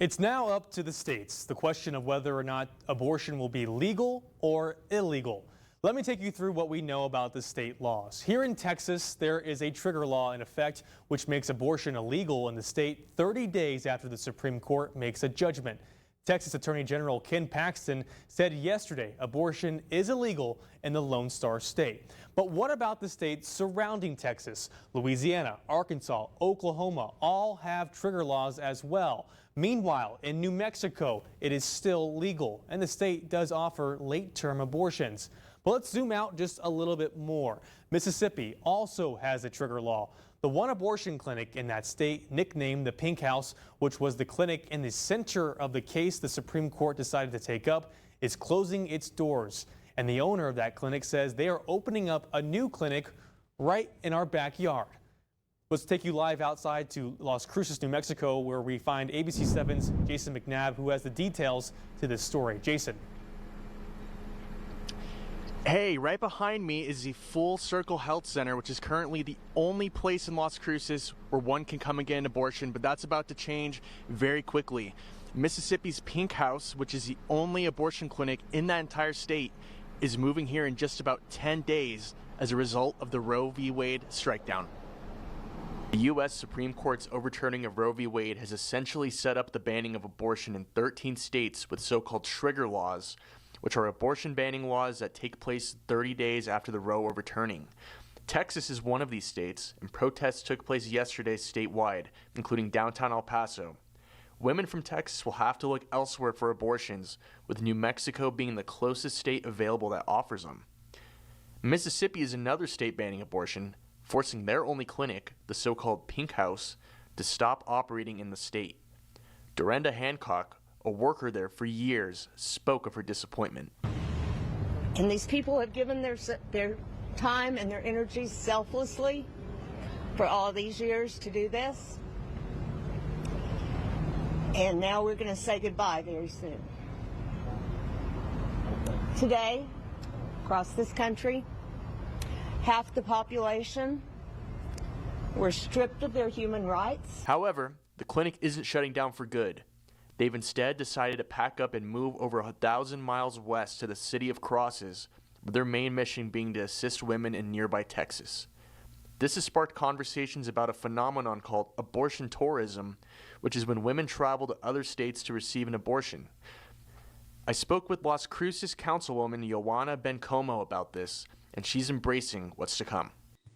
It's now up to the states, the question of whether or not abortion will be legal or illegal. Let me take you through what we know about the state laws. Here in Texas, there is a trigger law in effect which makes abortion illegal in the state 30 days after the Supreme Court makes a judgment. Texas Attorney General Ken Paxton said yesterday abortion is illegal in the Lone Star State. But what about the states surrounding Texas? Louisiana, Arkansas, Oklahoma all have trigger laws as well. Meanwhile, in New Mexico, it is still legal, and the state does offer late-term abortions. But let's zoom out just a little bit more. Mississippi also has a trigger law. The one abortion clinic in that state, nicknamed the Pink House, which was the clinic in the center of the case the Supreme Court decided to take up, is closing its doors. And the owner of that clinic says they are opening up a new clinic right in our backyard. Let's take you live outside to Las Cruces, New Mexico, where we find ABC 7's Jason McNabb, who has the details to this story. Jason. Hey, right behind me is the Full Circle Health Center, which is currently the only place in Las Cruces where one can come and get an abortion, but that's about to change very quickly. Mississippi's Pink House, which is the only abortion clinic in that entire state, is moving here in just about 10 days as a result of the Roe v. Wade strikedown. The U.S. Supreme Court's overturning of Roe v. Wade has essentially set up the banning of abortion in 13 states with so-called trigger laws, which are abortion banning laws that take place 30 days after the Roe overturning. Texas is one of these states, and protests took place yesterday statewide, including downtown El Paso. Women from Texas will have to look elsewhere for abortions, with New Mexico being the closest state available that offers them. Mississippi is another state banning abortion, forcing their only clinic, the so-called Pink House, to stop operating in the state. Dorinda Hancock, a worker there for years, spoke of her disappointment. And these people have given their time and their energy selflessly for all these years to do this. And now we're going to say goodbye very soon. Today, across this country, half the population were stripped of their human rights. However, the clinic isn't shutting down for good. They've instead decided to pack up and move over 1,000 miles west to the city of Crosses, with their main mission being to assist women in nearby Texas. This has sparked conversations about a phenomenon called abortion tourism, which is when women travel to other states to receive an abortion. I spoke with Las Cruces councilwoman Joanna Bencomo about this, and she's embracing what's to come.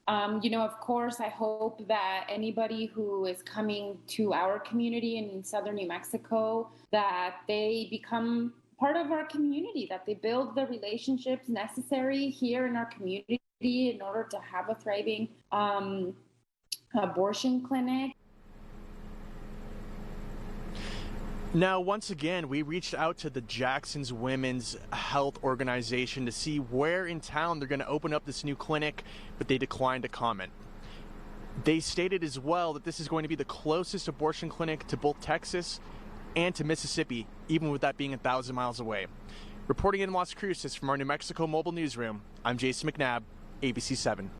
Of course, I hope that anybody who is coming to our community in southern New Mexico, that they become part of our community, that they build the relationships necessary here in our community in order to have a thriving abortion clinic. Now, once again, we reached out to the Jackson's Women's Health Organization to see where in town they're going to open up this new clinic, but they declined to comment. They stated as well that this is going to be the closest abortion clinic to both Texas and to Mississippi, even with that being 1,000 miles away. Reporting in Las Cruces from our New Mexico mobile newsroom, I'm Jason McNabb, ABC 7.